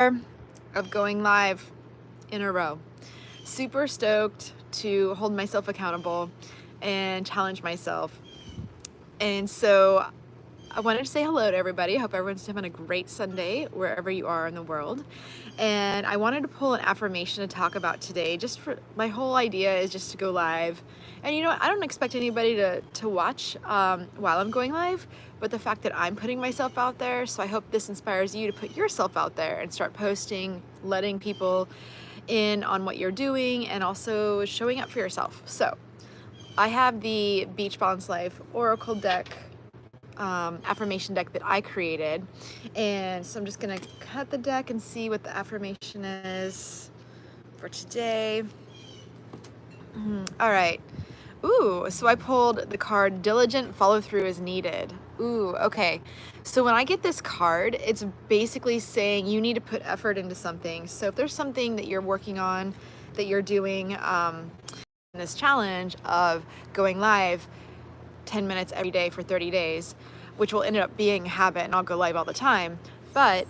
of going live in a row. Super stoked to hold myself accountable and challenge myself. And so I wanted to say hello to everybody. I hope everyone's having a great Sunday wherever you are in the world. And I wanted to pull an affirmation to talk about today. Just for my whole idea is just to go live. And you know what? I don't expect anybody to watch while I'm going live, but the fact that I'm putting myself out there, so I hope this inspires you to put yourself out there and start posting, letting people in on what you're doing, and also showing up for yourself. So I have the Beach Balance Life Oracle deck, affirmation deck that I created, and so I'm just gonna cut the deck and see what the affirmation is for today. All right. Ooh, so I pulled the card Diligent Follow Through is Needed. Ooh, okay. So when I get this card, it's basically saying you need to put effort into something. So if there's something that you're working on, that you're doing in this challenge of going live 10 minutes every day for 30 days, which will end up being a habit and I'll go live all the time, but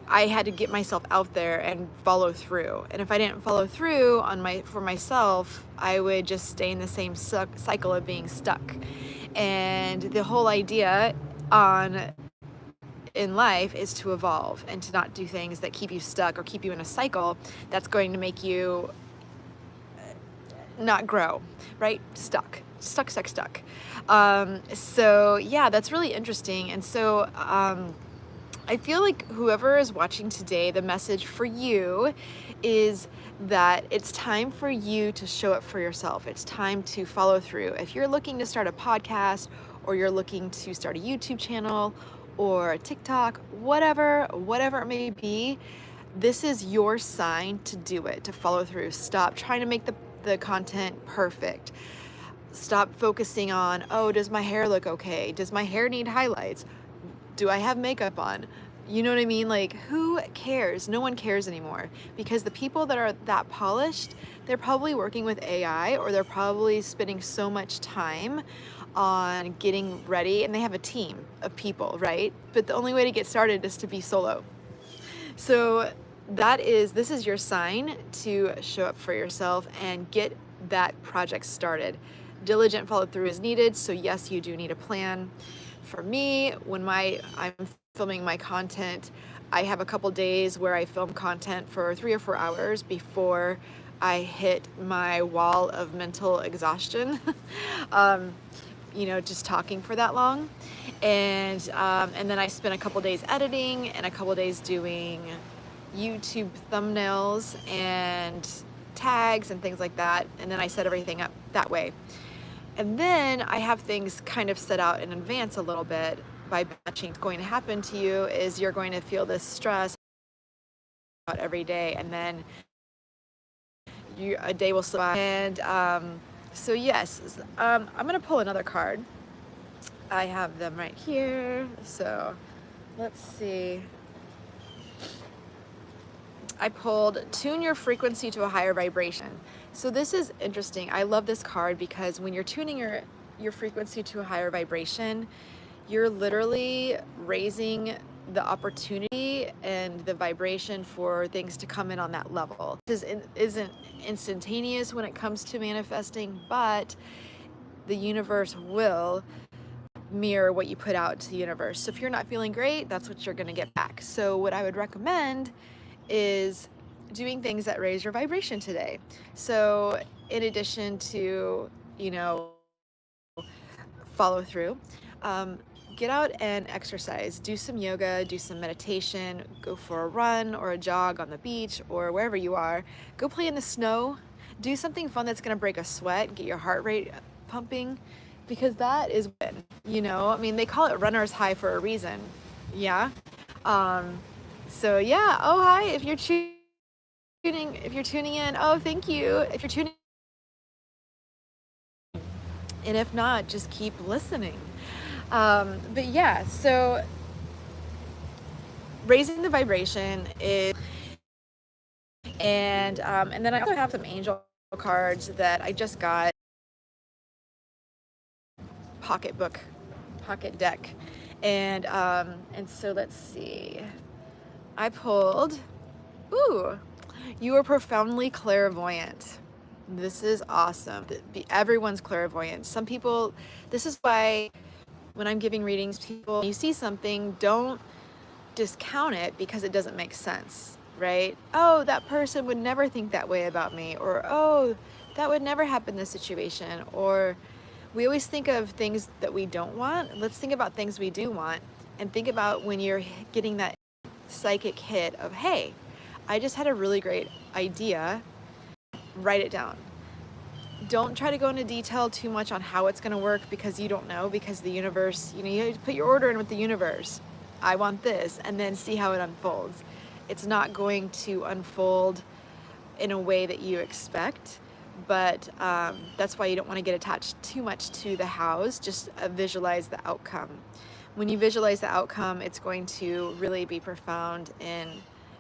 I had to get myself out there and follow through. And if I didn't follow through for myself, I would just stay in the same cycle of being stuck. And the whole idea in life is to evolve and to not do things that keep you stuck or keep you in a cycle that's going to make you not grow, right? Stuck. So yeah, that's really interesting. And so I feel like whoever is watching today, the message for you is that it's time for you to show up for yourself. It's time to follow through. If you're looking to start a podcast, or you're looking to start a YouTube channel or a TikTok, whatever it may be, this is your sign to do it, to follow through. Stop trying to make the content perfect. Stop focusing on, oh, does my hair look okay? Does my hair need highlights? Do I have makeup on? You know what I mean? Like, who cares? No one cares anymore, because the people that are that polished, they're probably working with AI, or they're probably spending so much time on getting ready, and they have a team of people, right? But the only way to get started is to be solo. So this is your sign to show up for yourself and get that project started. Diligent follow through is needed. So yes, you do need a plan. For me, when I'm filming my content, I have a couple days where I film content for 3 or 4 hours before I hit my wall of mental exhaustion. Just talking for that long. And then I spend a couple days editing and a couple days doing YouTube thumbnails and tags and things like that. And then I set everything up that way. And then I have things kind of set out in advance a little bit by batching. What's going to happen to you is you're going to feel this stress out every day, and then a day will slip by. And so yes, I'm going to pull another card. I have them right here. So let's see. I pulled Tune Your Frequency to a Higher Vibration. So this is interesting. I love this card because when you're tuning your frequency to a higher vibration, you're literally raising the opportunity and the vibration for things to come in on that level. This isn't instantaneous when it comes to manifesting, but the universe will mirror what you put out to the universe. So if you're not feeling great, that's what you're going to get back. So what I would recommend is doing things that raise your vibration today. So in addition to, follow through, get out and exercise, do some yoga, do some meditation, go for a run or a jog on the beach or wherever you are, go play in the snow, do something fun that's going to break a sweat, get your heart rate pumping, because that is good. They call it runner's high for a reason. Yeah. So yeah. Oh, hi. If you're tuning in, oh, thank you. If you're tuning, and if not, just keep listening. But yeah, so raising the vibration is, and then I also have some angel cards that I just got, pocket deck, and so let's see. I pulled, ooh, you are profoundly clairvoyant. This is awesome. Everyone's clairvoyant. Some people, this is why when I'm giving readings, people, you see something, don't discount it because it doesn't make sense, right? Oh, that person would never think that way about me, or oh, that would never happen in this situation, or we always think of things that we don't want. Let's think about things we do want, and think about when you're getting that psychic hit of, hey, I just had a really great idea, write it down. Don't try to go into detail too much on how it's going to work because you don't know, because the universe, you know, you put your order in with the universe. I want this, and then see how it unfolds. It's not going to unfold in a way that you expect, but that's why you don't want to get attached too much to the hows. Just visualize the outcome. When you visualize the outcome, it's going to really be profound in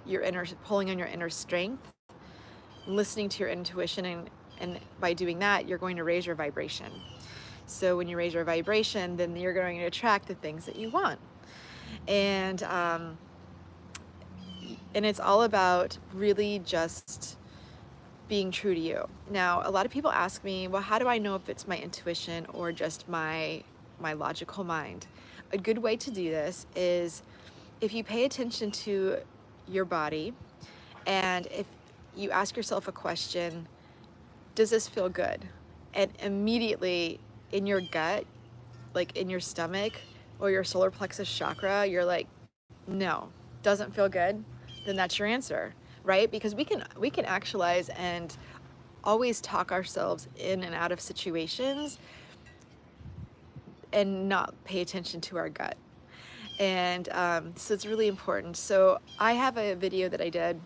your inner, pulling on your inner strength, listening to your intuition, and by doing that, you're going to raise your vibration. So when you raise your vibration, then you're going to attract the things that you want. And it's all about really just being true to you. Now, a lot of people ask me, well, how do I know if it's my intuition or just my logical mind? A good way to do this is if you pay attention to your body, and if you ask yourself a question, does this feel good? And immediately in your gut, like in your stomach or your solar plexus chakra, you're like, no, doesn't feel good, then that's your answer, right? Because we can actualize and always talk ourselves in and out of situations and not pay attention to our gut. And so it's really important. So I have a video that I did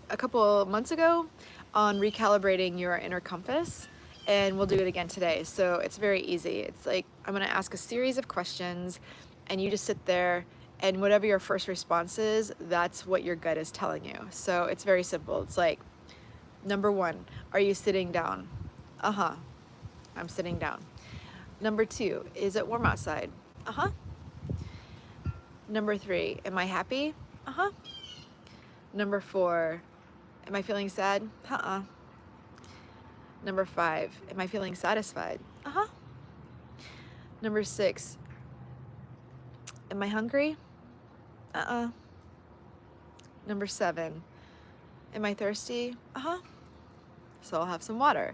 a couple months ago on recalibrating your inner compass, and we'll do it again today. So it's very easy. It's like, I'm gonna ask a series of questions, and you just sit there, and whatever your first response is, that's what your gut is telling you. So it's very simple. It's like, number 1, are you sitting down? Uh-huh, I'm sitting down. Number 2, is it warm outside? Uh-huh. Number 3, am I happy? Uh-huh. Number 4, am I feeling sad? Uh-uh. Number 5, am I feeling satisfied? Uh-huh. Number 6, am I hungry? Uh-uh. Number 7, am I thirsty? Uh-huh. So I'll have some water.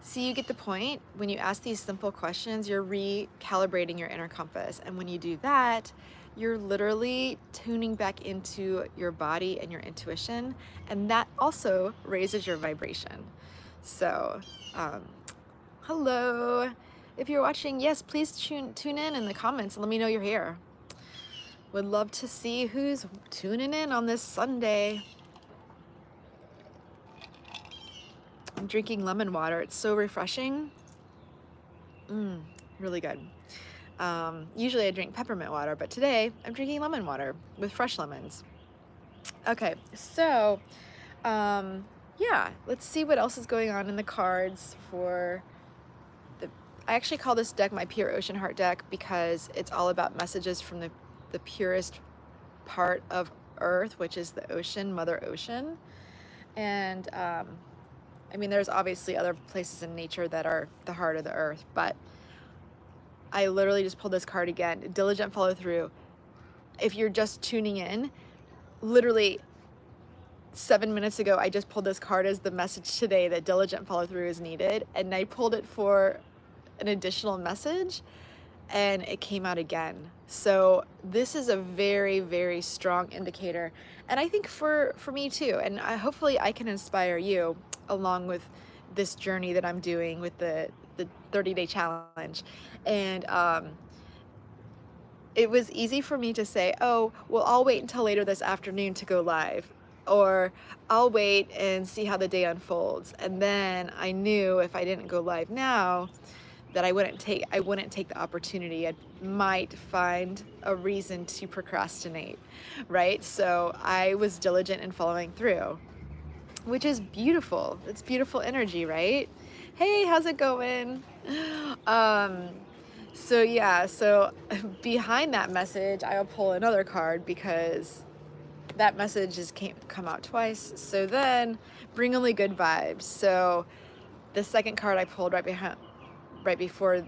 See, you get the point. When you ask these simple questions, you're recalibrating your inner compass. And when you do that, you're literally tuning back into your body and your intuition. And that also raises your vibration. So, hello. If you're watching, yes, please tune in the comments and let me know you're here. Would love to see who's tuning in on this Sunday. I'm drinking lemon water. It's so refreshing. Really good. Usually I drink peppermint water, but today I'm drinking lemon water with fresh lemons. Okay, so yeah, let's see what else is going on in the cards for I actually call this deck my Pure Ocean Heart deck because it's all about messages from the purest part of Earth, which is the ocean, Mother Ocean. And I mean, there's obviously other places in nature that are the heart of the earth, but I literally just pulled this card again. Diligent follow through. If you're just tuning in, literally 7 minutes ago, I just pulled this card as the message today that diligent follow through is needed. And I pulled it for an additional message and it came out again. So this is a very, very strong indicator. And I think for me too, and hopefully I can inspire you along with this journey that I'm doing with the 30-day challenge. And it was easy for me to say, oh, well, I'll wait until later this afternoon to go live, or I'll wait and see how the day unfolds. And then I knew if I didn't go live now, that I wouldn't take the opportunity. I might find a reason to procrastinate, right? So I was diligent in following through, which is beautiful. It's beautiful energy, right? Hey, how's it going? So yeah, so behind that message, I'll pull another card because that message has come out twice. So then bring only good vibes. So the second card I pulled right before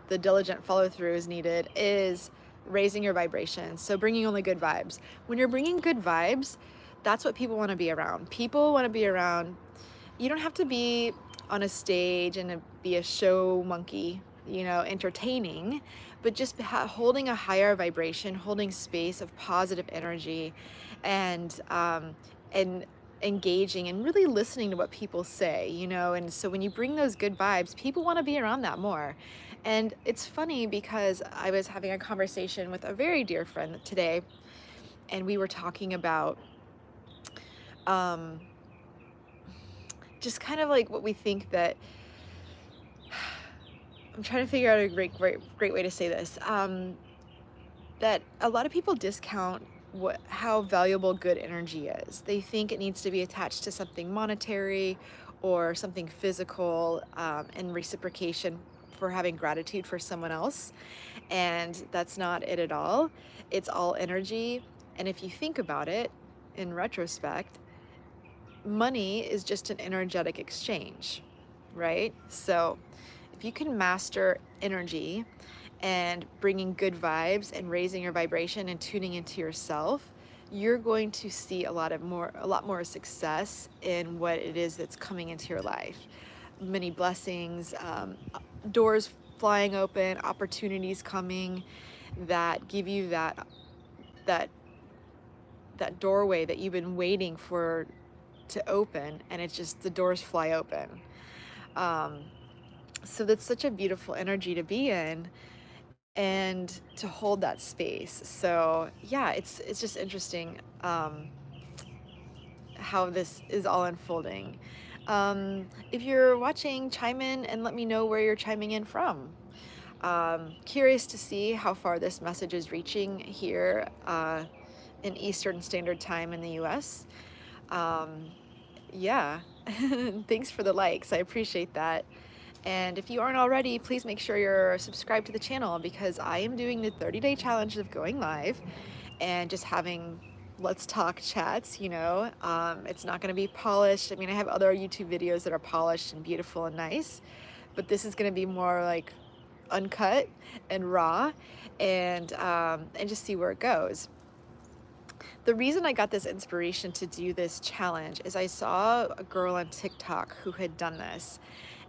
the diligent follow through is needed is raising your vibration. So bringing only good vibes. When you're bringing good vibes, that's what people want to be around. People want to be around. You don't have to be on a stage and be a show monkey, you know, entertaining, but just holding a higher vibration, holding space of positive energy, and engaging and really listening to what people say, you know. And so when you bring those good vibes, people want to be around that more. And it's funny because I was having a conversation with a very dear friend today, and we were talking about just kind of like what we think that I'm trying to figure out a great way to say this, that a lot of people discount how valuable good energy is. They think it needs to be attached to something monetary or something physical, and reciprocation for having gratitude for someone else. And that's not it at all. It's all energy. And if you think about it in retrospect, money is just an energetic exchange, right? So if you can master energy and bringing good vibes and raising your vibration and tuning into yourself, you're going to see a lot more success in what it is that's coming into your life. Many blessings, doors flying open, opportunities coming that give you that doorway that you've been waiting for to open, and it's just the doors fly open. So that's such a beautiful energy to be in and to hold that space. So yeah, it's just interesting how this is all unfolding. If you're watching, chime in and let me know where you're chiming in from. Curious to see how far this message is reaching here in Eastern Standard Time in the US. Yeah, thanks for the likes. I appreciate that. And if you aren't already, please make sure you're subscribed to the channel, because I am doing the 30-day challenge of going live and just having let's talk chats, you know. It's not going to be polished. I mean, I have other YouTube videos that are polished and beautiful and nice, but this is going to be more like uncut and raw, and just see where it goes. The reason I got this inspiration to do this challenge is I saw a girl on TikTok who had done this,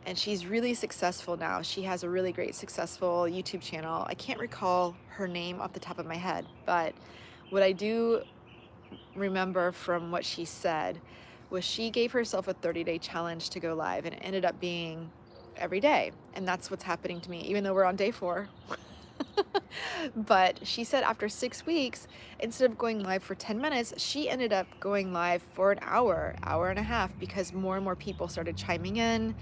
and she's really successful now. She has a really great, successful YouTube channel. I can't recall her name off the top of my head, but what I do remember from what she said was she gave herself a 30-day challenge to go live, and it ended up being every day. And that's what's happening to me, even though we're on day 4. But she said after 6 weeks, instead of going live for 10 minutes, she ended up going live for an hour and a half, because more and more people started chiming in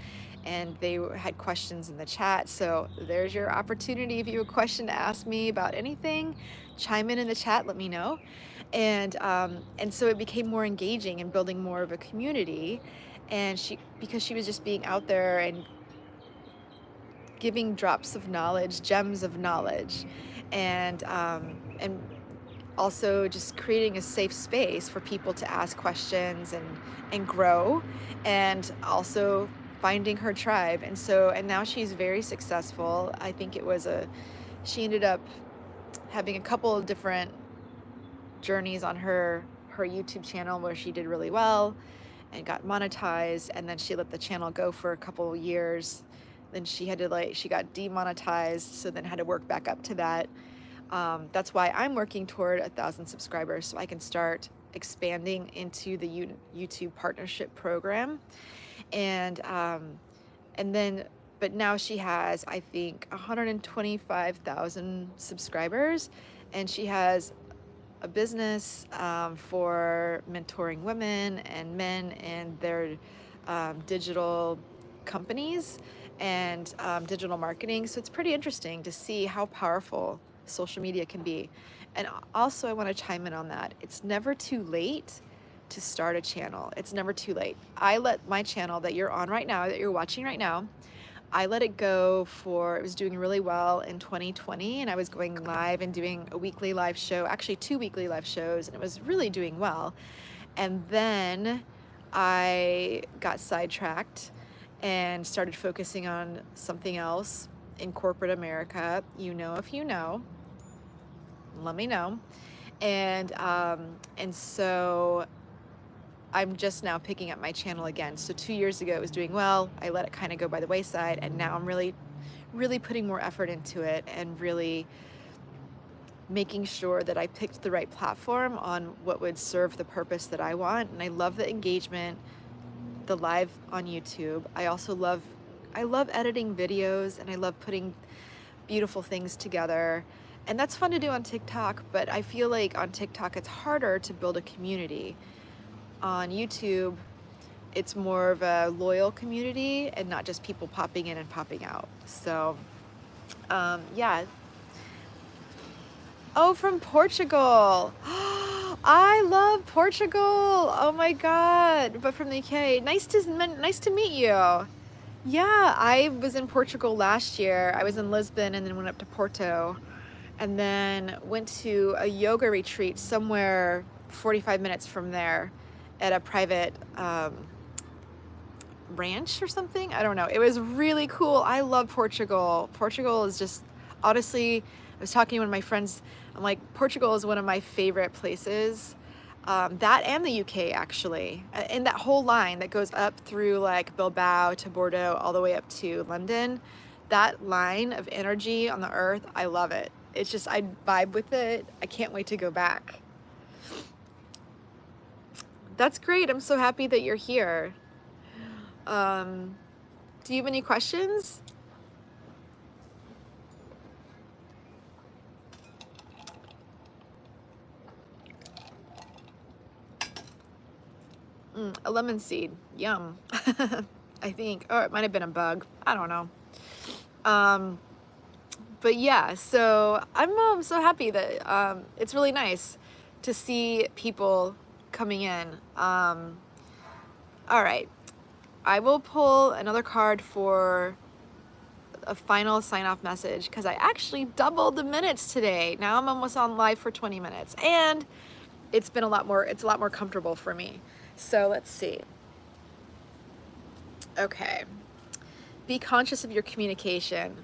and they had questions in the chat. So there's your opportunity. If you have a question to ask me about anything, chime in the chat, let me know. And so it became more engaging and building more of a community. And because she was just being out there and giving drops of knowledge, gems of knowledge, and also just creating a safe space for people to ask questions and grow, and also finding her tribe. And now she's very successful. I think she ended up having a couple of different journeys on her YouTube channel where she did really well and got monetized, and then she let the channel go for a couple of years. Then she got demonetized, so then had to work back up to that. That's why I'm working toward 1,000 subscribers, so I can start expanding into the YouTube partnership program. But now she has, I think, 125,000 subscribers, and she has a business for mentoring women and men and their digital companies and digital marketing. So it's pretty interesting to see how powerful social media can be. And also I want to chime in on that. It's never too late to start a channel. It's never too late. I let my channel that you're on right now, that you're watching right now, I let it go it was doing really well in 2020, and I was going live and doing a weekly live show, actually 2 weekly live shows, and it was really doing well. And then I got sidetracked and started focusing on something else in corporate America. You know, if you know, let me know. And so I'm just now picking up my channel again. So 2 years ago it was doing well. I let it kind of go by the wayside, and now I'm really putting more effort into it and really making sure that I picked the right platform on what would serve the purpose that I want. And I love the engagement, the live on YouTube. I love editing videos, and I love putting beautiful things together. And that's fun to do on TikTok, but I feel like on TikTok it's harder to build a community. On YouTube, it's more of a loyal community and not just people popping in and popping out. So, yeah. Oh, from Portugal. I love Portugal. Oh my God. But from the UK. Nice to meet you. Yeah, I was in Portugal last year. I was in Lisbon and then went up to Porto, and then went to a yoga retreat somewhere 45 minutes from there at a private ranch or something. I don't know. It was really cool. I love Portugal. Portugal is just, honestly, I was talking to one of my friends. I'm like, Portugal is one of my favorite places. That and the UK, actually. And that whole line that goes up through like Bilbao to Bordeaux all the way up to London. That line of energy on the earth, I love it. It's just, I vibe with it. I can't wait to go back. That's great. I'm so happy that you're here. Do you have any questions? A lemon seed. Yum. I think. Or it might have been a bug. I don't know. But yeah, so I'm so happy that it's really nice to see people coming in. All right. I will pull another card for a final sign-off message because I actually doubled the minutes today. Now I'm almost on live for 20 minutes, and it's a lot more comfortable for me. So let's see. Okay. Be conscious of your communication.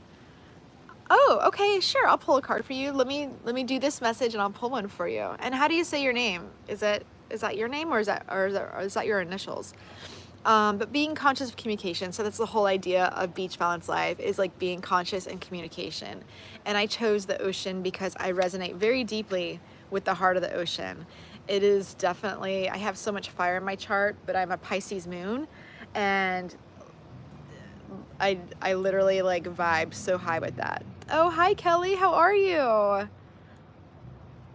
Oh, okay, sure. I'll pull a card for you. Let me do this message and I'll pull one for you. And how do you say your name? Is that your name, or is that your initials? But being conscious of communication. So that's the whole idea of Beach Balance Life, is like being conscious and communication. And I chose the ocean because I resonate very deeply with the heart of the ocean. It is definitely, I have so much fire in my chart, but I'm a Pisces moon, and I literally like vibe so high with that. Oh, hi Kelly, how are you?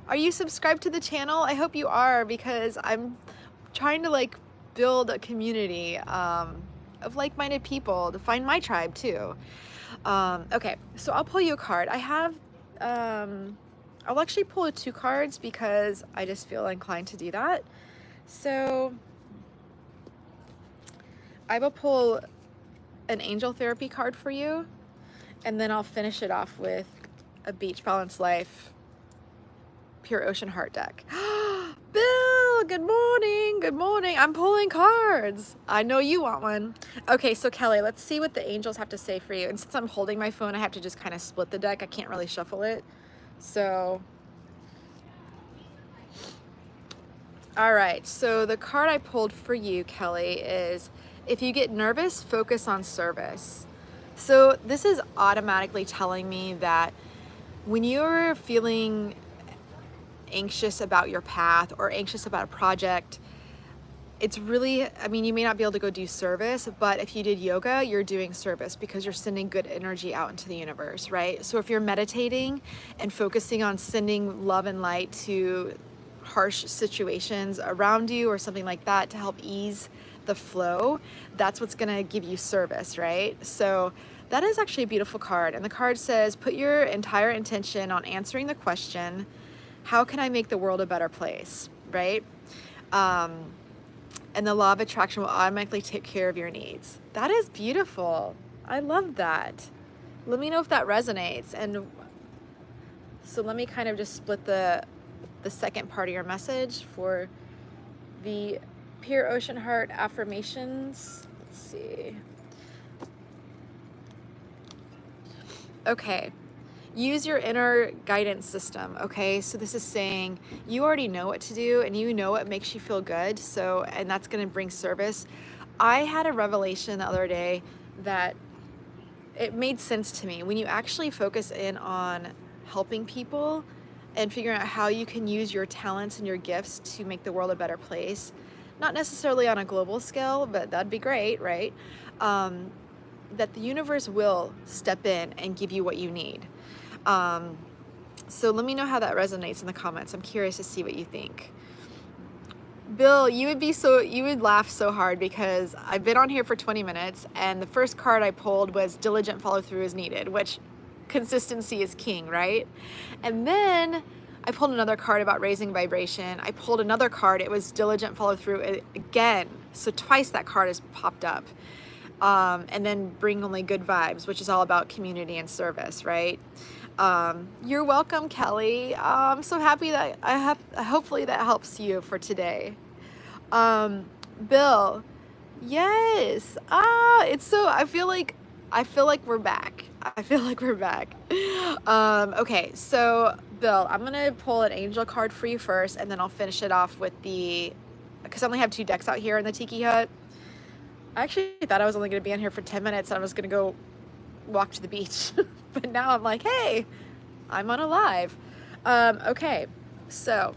Are you subscribed to the channel? I hope you are, because I'm trying to like build a community of like-minded people to find my tribe too. Okay, so I'll pull you a card. I have, I'll actually pull 2 cards because I just feel inclined to do that. So I will pull an angel therapy card for you, and then I'll finish it off with a Beach Balance Life Pure Ocean Heart deck. Bill, good morning. Good morning. I'm pulling cards. I know you want one. Okay, so Kelly, let's see what the angels have to say for you. And since I'm holding my phone, I have to just kind of split the deck. I can't really shuffle it. So, all right. So the card I pulled for you, Kelly, is if you get nervous, focus on service. So this is automatically telling me that when you're feeling anxious about your path or anxious about a project, it's really, I mean, you may not be able to go do service, but if you did yoga, you're doing service because you're sending good energy out into the universe, right? So if you're meditating and focusing on sending love and light to harsh situations around you or something like that to help ease the flow, that's what's gonna give you service, right? So that is actually a beautiful card. And the card says, put your entire intention on answering the question, how can I make the world a better place, right? And the law of attraction will automatically take care of your needs. That is beautiful. I love that. Let me know if that resonates. And so let me kind of just split the second part of your message for the Pure Ocean Heart affirmations. Let's see. Okay. Use your inner guidance system. Okay. So this is saying you already know what to do and you know what makes you feel good. So, and that's going to bring service. I had a revelation the other day that it made sense to me. When you actually focus in on helping people and figuring out how you can use your talents and your gifts to make the world a better place, not necessarily on a global scale, but that'd be great, right? That the universe will step in and give you what you need. So let me know how that resonates in the comments. I'm curious to see what you think. Bill, you would laugh so hard because I've been on here for 20 minutes and the first card I pulled was diligent follow through is needed, which consistency is king, right? And then I pulled another card about raising vibration. I pulled another card, it was diligent follow through again. So twice that card has popped up. And then bring only good vibes, which is all about community and service, right? You're welcome, Kelly. I'm so happy that hopefully that helps you for today. Bill, yes. I feel like we're back. I feel like we're back. Okay, so Bill, I'm gonna pull an angel card for you first, and then I'll finish it off with because I only have 2 decks out here in the Tiki Hut. I actually thought I was only gonna be in here for 10 minutes and I was gonna go walk to the beach. But now I'm like, hey, I'm on a live. Okay, so,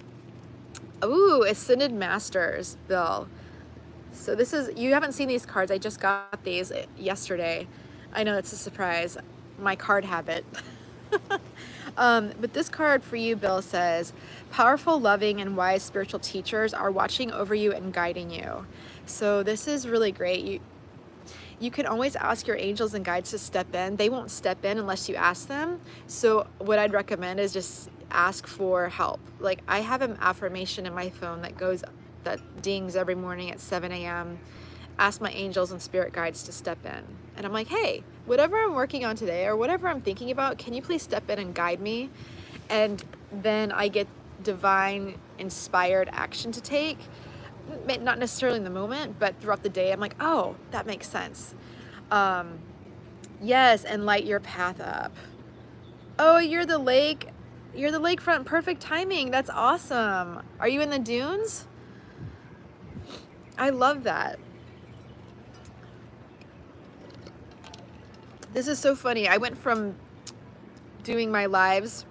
ooh, Ascended Masters, Bill. So this is, you haven't seen these cards. I just got these yesterday. I know it's a surprise. My card habit. But this card for you, Bill, says, powerful, loving, and wise spiritual teachers are watching over you and guiding you. So this is really great. You can always ask your angels and guides to step in. They won't step in unless you ask them. So what I'd recommend is just ask for help. Like I have an affirmation in my phone that dings every morning at 7 a.m. Ask my angels and spirit guides to step in. And I'm like, hey, whatever I'm working on today or whatever I'm thinking about, can you please step in and guide me? And then I get divine inspired action to take. Not necessarily in the moment, but throughout the day, I'm like, oh, that makes sense. Yes, and light your path up. Oh, you're the lakefront, perfect timing. That's awesome. Are you in the dunes? I love that. This is so funny. I went from doing my lives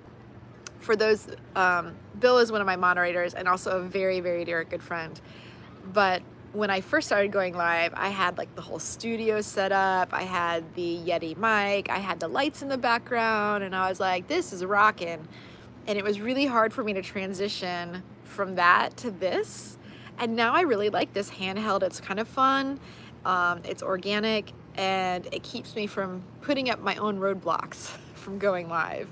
for those, Bill is one of my moderators and also a very, very dear good friend. But when I first started going live, I had like the whole studio set up. I had the Yeti mic. I had the lights in the background. And I was like, this is rocking. And it was really hard for me to transition from that to this. And now I really like this handheld. It's kind of fun. It's organic. And it keeps me from putting up my own roadblocks from going live.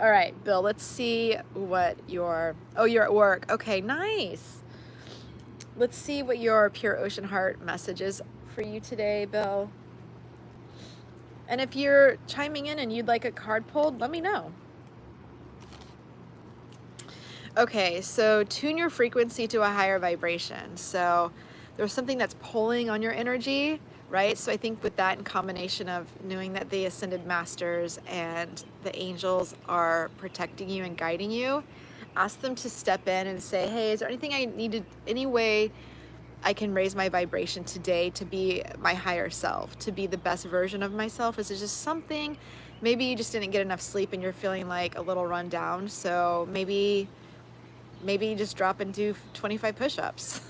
All right, Bill, let's see what you're at work. Okay, nice. Let's see what your Pure Ocean Heart message is for you today, Bill. And if you're chiming in and you'd like a card pulled, let me know. Okay, so tune your frequency to a higher vibration. So there's something that's pulling on your energy, right? So I think with that in combination of knowing that the Ascended Masters and the angels are protecting you and guiding you, ask them to step in and say, hey, is there anything I needed, any way I can raise my vibration today to be my higher self, to be the best version of myself? Is it just something, maybe you just didn't get enough sleep and you're feeling like a little run down. So maybe you just drop and do 25 push-ups.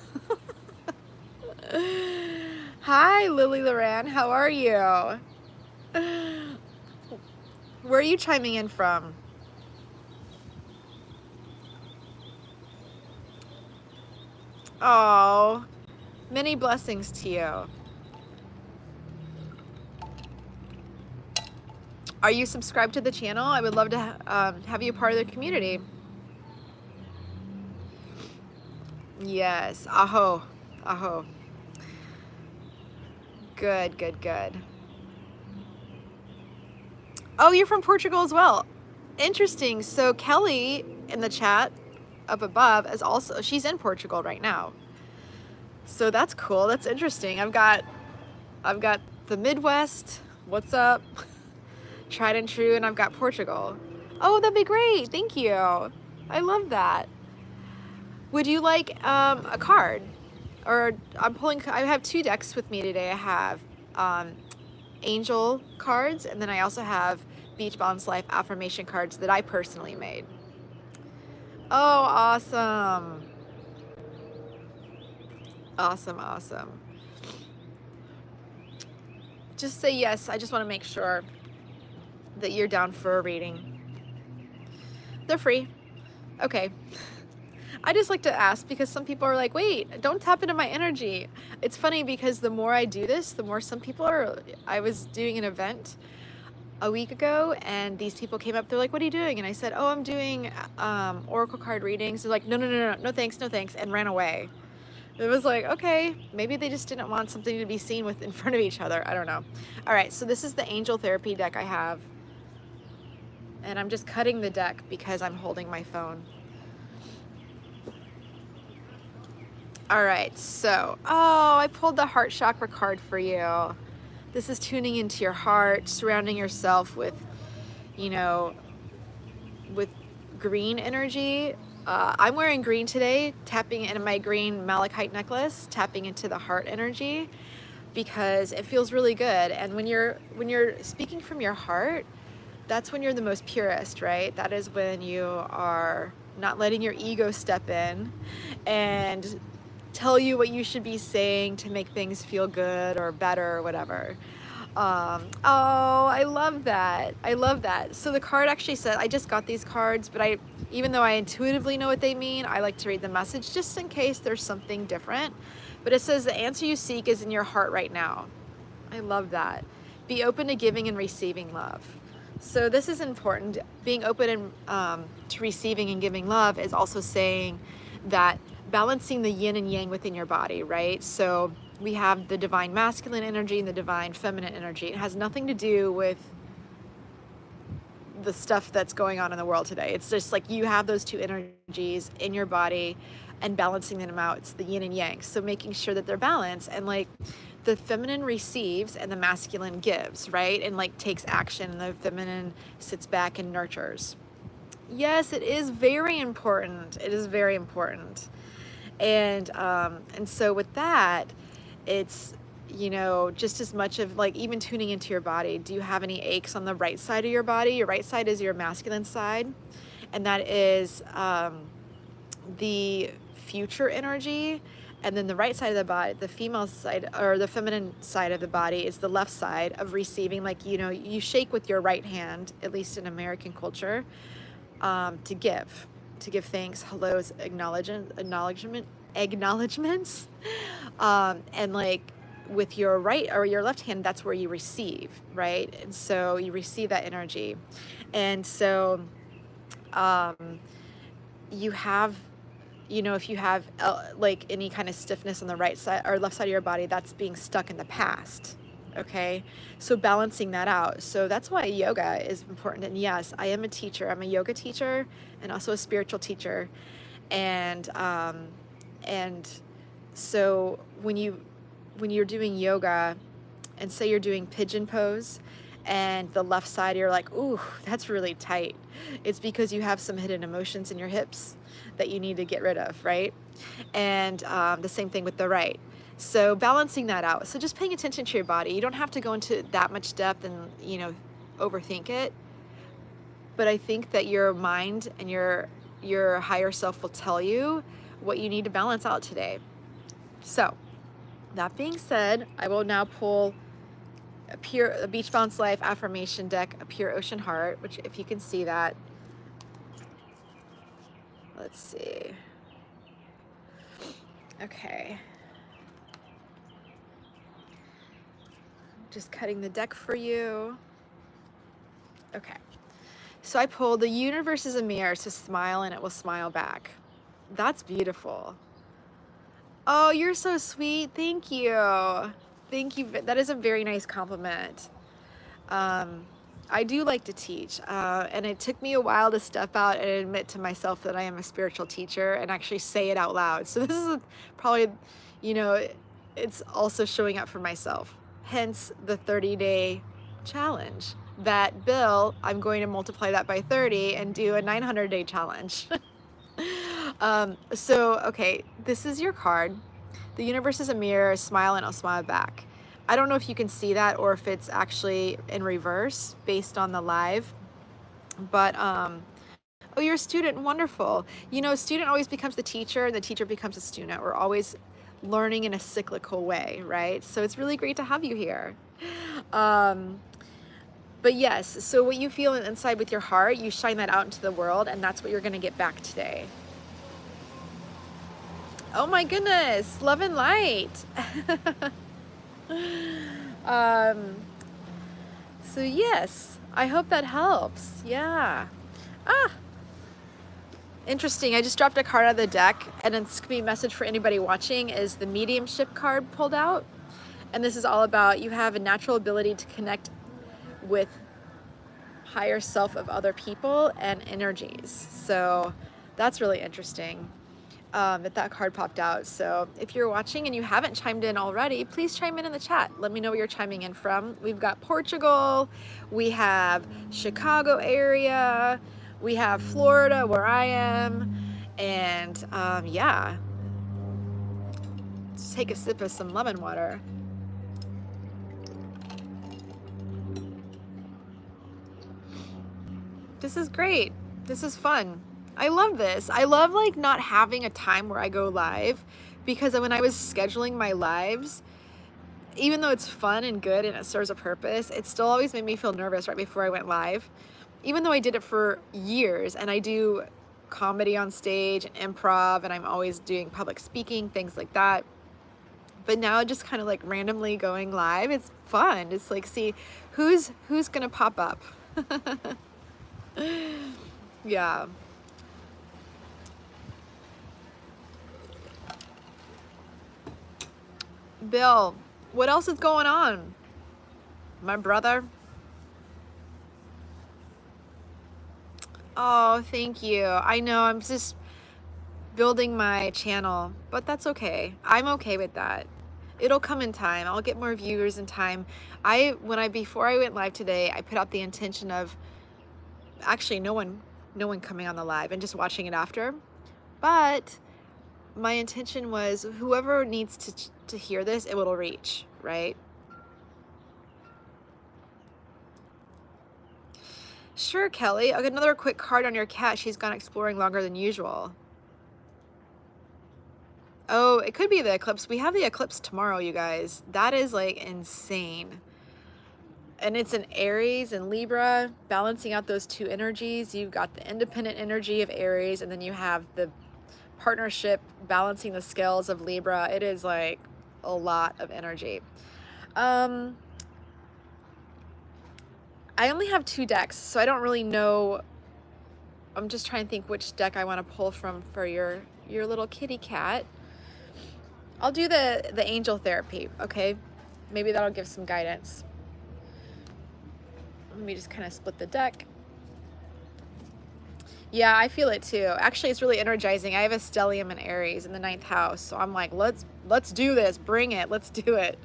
Hi, Lily Loran, how are you? Where are you chiming in from? Oh, many blessings to you. Are you subscribed to the channel? I would love to have you part of the community. Yes, aho, aho. Good, good, good. Oh, you're from Portugal as well. Interesting. So Kelly in the chat up above is also, she's in Portugal right now. So that's cool. That's interesting. I've got the Midwest. What's up? Tried and true, and I've got Portugal. Oh, that'd be great. Thank you. I love that. Would you like a card? Or I have 2 decks with me today. I have angel cards, and then I also have Beach Balance Life affirmation cards that I personally made. Oh, awesome. Awesome, awesome. Just say yes. I just want to make sure that you're down for a reading. They're free. Okay. I just like to ask because some people are like, wait, don't tap into my energy. It's funny because the more I do this, the more some people are. I was doing an event a week ago and these people came up, they're like, what are you doing? And I said, oh, I'm doing oracle card readings. They're like, no thanks, and ran away. It was like, okay, maybe they just didn't want something to be seen with in front of each other. I don't know. All right, so this is the angel therapy deck I have. And I'm just cutting the deck because I'm holding my phone. All right, so, oh, I pulled the heart chakra card for you. This is tuning into your heart, surrounding yourself with, you know, with green energy. I'm wearing green today, tapping into my green malachite necklace, tapping into the heart energy because it feels really good. And when you're speaking from your heart, that's when you're the most purest, right? That is when you are not letting your ego step in and tell you what you should be saying to make things feel good or better or whatever. Oh, I love that. I love that. So the card actually said, I just got these cards, but even though I intuitively know what they mean, I like to read the message just in case there's something different. But it says the answer you seek is in your heart right now. I love that. Be open to giving and receiving love. So this is important. Being open and to receiving and giving love is also saying that balancing the yin and yang within your body, right? So we have the divine masculine energy and the divine feminine energy. It has nothing to do with the stuff that's going on in the world today. It's just like you have those 2 energies in your body and balancing them out. It's the yin and yang. So making sure that they're balanced and like the feminine receives and the masculine gives, right? And like takes action and the feminine sits back and nurtures. Yes, it is very important. It is very important. And so with that, it's, you know, just as much of like even tuning into your body. Do you have any aches on the right side of your body? Your right side is your masculine side, and that is the future energy. And then the right side of the body, the female side or the feminine side of the body is the left side of receiving. Like, you know, you shake with your right hand, at least in American culture, to give thanks, hellos, acknowledgements, and like with your right or your left hand, that's where you receive, right? And so you receive that energy, and so you have, you know, if you have like any kind of stiffness on the right side or left side of your body, that's being stuck in the past. Okay, so balancing that out. So that's why yoga is important. And yes, I am a teacher. I'm a yoga teacher and also a spiritual teacher. And so when you're doing yoga and say you're doing pigeon pose and the left side, you're like, ooh, that's really tight. It's because you have some hidden emotions in your hips that you need to get rid of, right? And the same thing with the right. So balancing that out. So just paying attention to your body. You don't have to go into that much depth and, you know, overthink it. But I think that your mind and your higher self will tell you what you need to balance out today. So that being said, I will now pull a Beach Balance Life affirmation deck, a pure ocean heart, which if you can see that, let's see. Okay. Just cutting the deck for you. Okay. So I pulled the universe is a mirror, so smile and it will smile back. That's beautiful. Oh, you're so sweet. Thank you. Thank you. That is a very nice compliment. I do like to teach, and it took me a while to step out and admit to myself that I am a spiritual teacher and actually say it out loud. So this is probably, you know, it's also showing up for myself. Hence the 30-day challenge. That bill, I'm going to multiply that by 30 and do a 900-day challenge. Okay, this is your card. The universe is a mirror, smile and I'll smile back. I don't know if you can see that or if it's actually in reverse based on the live, but oh, you're a student, wonderful. You know, a student always becomes the teacher and the teacher becomes a student. We're always learning in a cyclical way, right? So it's really great to have you here. But yes, so what you feel inside with your heart, you shine that out into the world, and that's what you're gonna get back today. Oh my goodness, love and light. So yes, I hope that helps. Yeah. Interesting. I just dropped a card out of the deck, and it's gonna be a message for anybody watching is the Mediumship card pulled out. And this is all about you have a natural ability to connect with higher self of other people and energies. So that's really interesting that card popped out. So if you're watching and you haven't chimed in already, please chime in the chat. Let me know where you're chiming in from. We've got Portugal, we have Chicago area, we have Florida where I am, and yeah. Let's take a sip of some lemon water. This is great. This is fun. I love this. I love like not having a time where I go live, because when I was scheduling my lives, even though it's fun and good and it serves a purpose, it still always made me feel nervous right before I went live. Even though I did it for years and I do comedy on stage and improv and I'm always doing public speaking, things like that. But now just kind of like randomly going live, it's fun. It's like, see who's gonna pop up. Yeah. Bill, what else is going on? My brother? Oh, thank you. I know I'm just building my channel, but that's okay. I'm okay with that. It'll come in time. I'll get more viewers in time. Before I went live today, I put out the intention of actually no one coming on the live and just watching it after. But my intention was whoever needs to hear this, it will reach, right? Sure, Kelly. I'll get another quick card on your cat. She's gone exploring longer than usual. Oh, it could be the eclipse. We have the eclipse tomorrow, you guys. That is like insane. And it's in Aries and Libra, balancing out those two energies. You've got the independent energy of Aries, and then you have the partnership balancing the scales of Libra. It is like a lot of energy. I only have 2 decks, so I don't really know. I'm just trying to think which deck I want to pull from for your little kitty cat. I'll do the angel therapy, okay? Maybe that'll give some guidance. Let me just kind of split the deck. Yeah, I feel it too. Actually, it's really energizing. I have a stellium in Aries in the 9th house, so I'm like, let's do this. Bring it. Let's do it.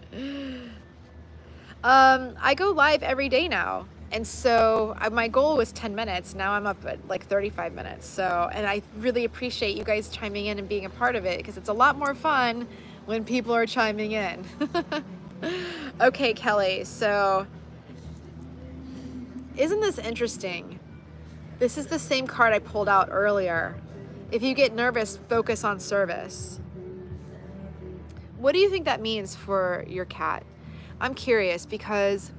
I go live every day now. And so my goal was 10 minutes. Now I'm up at like 35 minutes. So, and I really appreciate you guys chiming in and being a part of it, because it's a lot more fun when people are chiming in. Okay, Kelly. So isn't this interesting? This is the same card I pulled out earlier. If you get nervous, focus on service. What do you think that means for your cat? I'm curious, because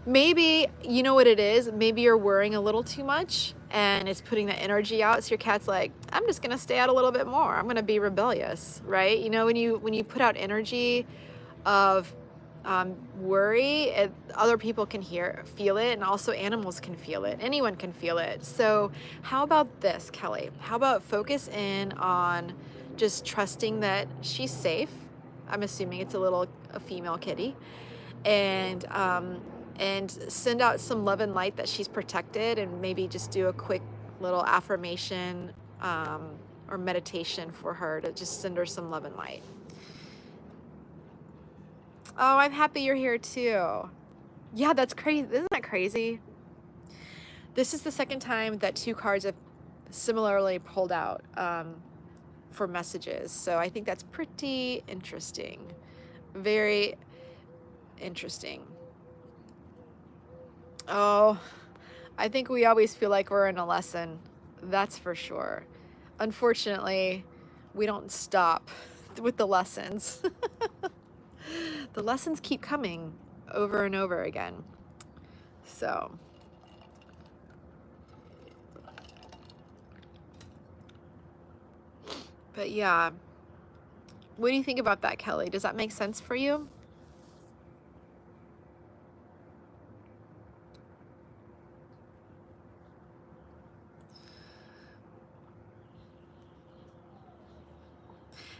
maybe, you know what it is? Maybe you're worrying a little too much and it's putting the energy out. So your cat's like, I'm just gonna stay out a little bit more. I'm gonna be rebellious, right? You know, when you put out energy of worry, other people can feel it, and also animals can feel it. Anyone can feel it. So how about this, Kelly? How about focus in on just trusting that she's safe. I'm assuming it's a female kitty, and and send out some love and light that she's protected, and maybe just do a quick little affirmation or meditation for her to just send her some love and light. Oh, I'm happy you're here too. Yeah, that's crazy. Isn't that crazy? This is the second time that 2 cards have similarly pulled out for messages. So I think that's pretty interesting. Very interesting. Oh, I think we always feel like we're in a lesson. That's for sure. Unfortunately, we don't stop with the lessons. The lessons keep coming over and over again. So, but yeah, what do you think about that, Kelly? Does that make sense for you?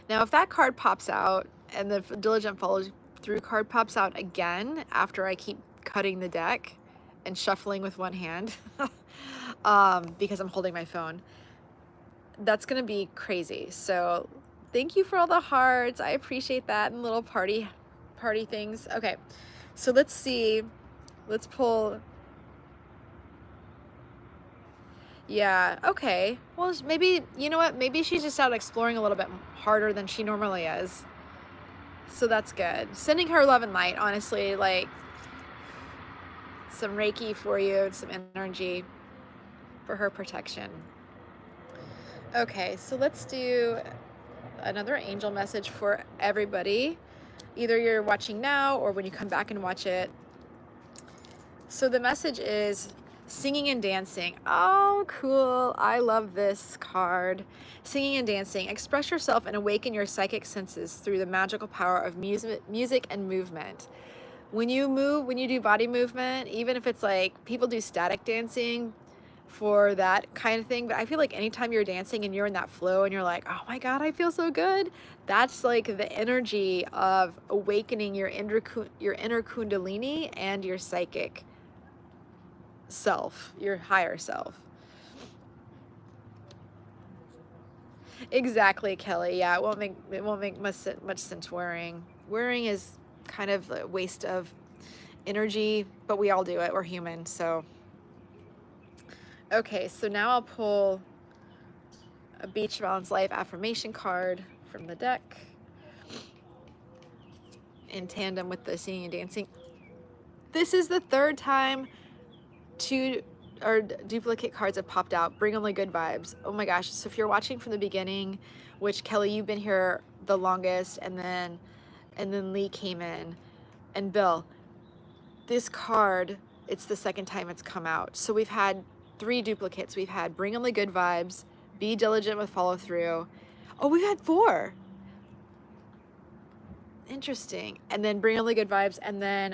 Now, if that card pops out and the diligent follow through card pops out again after I keep cutting the deck and shuffling with one hand because I'm holding my phone, that's gonna be crazy. So thank you for all the hearts. I appreciate that, and little party things. Okay, so let's see. Let's pull. Yeah, okay. Well, maybe, you know what? Maybe she's just out exploring a little bit harder than she normally is. So that's good. Sending her love and light, honestly, like some Reiki for you, some energy for her protection. Okay, so let's do another angel message for everybody. Either you're watching now or when you come back and watch it. So the message is singing and dancing. Oh, cool. I love this card. Singing and dancing. Express yourself and awaken your psychic senses through the magical power of music and movement. When you move, when you do body movement, even if it's like people do static dancing for that kind of thing, but I feel like anytime you're dancing and you're in that flow and you're like, oh my God, I feel so good. That's like the energy of awakening your inner Kundalini and your psychic self, your higher self. Exactly, Kelly. Yeah, it won't make much sense worrying. Worrying is kind of a waste of energy, but we all do it. We're human. So okay, so now I'll pull a Beach Balance Life affirmation card from the deck in tandem with the singing and dancing. This is the third time 2 or duplicate cards have popped out. Bring only good vibes. Oh my gosh. So if you're watching from the beginning, which Kelly, you've been here the longest, and then Lee came in, and Bill, this card, it's the second time it's come out. So we've had 3 duplicates. We've had bring only good vibes, be diligent with follow through. Oh, we've had 4. Interesting. And then bring only good vibes, and then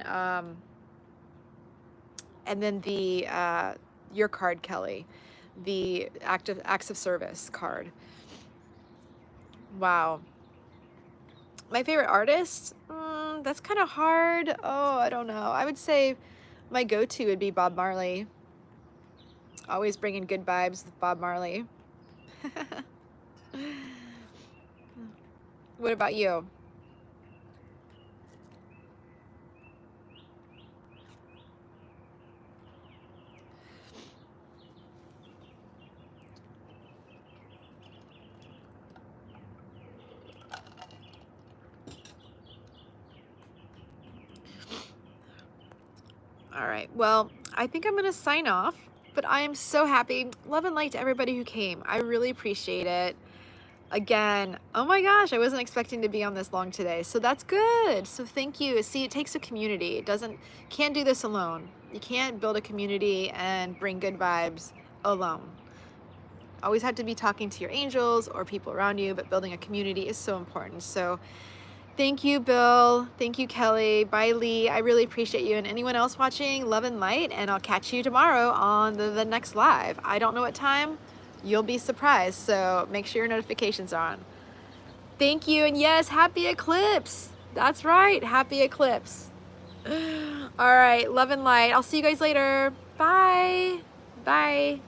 the your card, Kelly, the acts of service card. Wow. My favorite artist? That's kind of hard. Oh, I don't know. I would say my go-to would be Bob Marley. Always bringing good vibes with Bob Marley. What about you? All right, well, I think I'm gonna sign off, but I am so happy. Love and light to everybody who came. I really appreciate it. Again, oh my gosh, I wasn't expecting to be on this long today, so that's good. So thank you. See, it takes a community. Can't do this alone. You can't build a community and bring good vibes alone. Always have to be talking to your angels or people around you, but building a community is so important. So thank you, Bill. Thank you, Kelly. Bye, Lee. I really appreciate you. And anyone else watching, love and light. And I'll catch you tomorrow on the next live. I don't know what time. You'll be surprised. So make sure your notifications are on. Thank you. And yes, happy eclipse. That's right. Happy eclipse. All right, love and light. I'll see you guys later. Bye. Bye.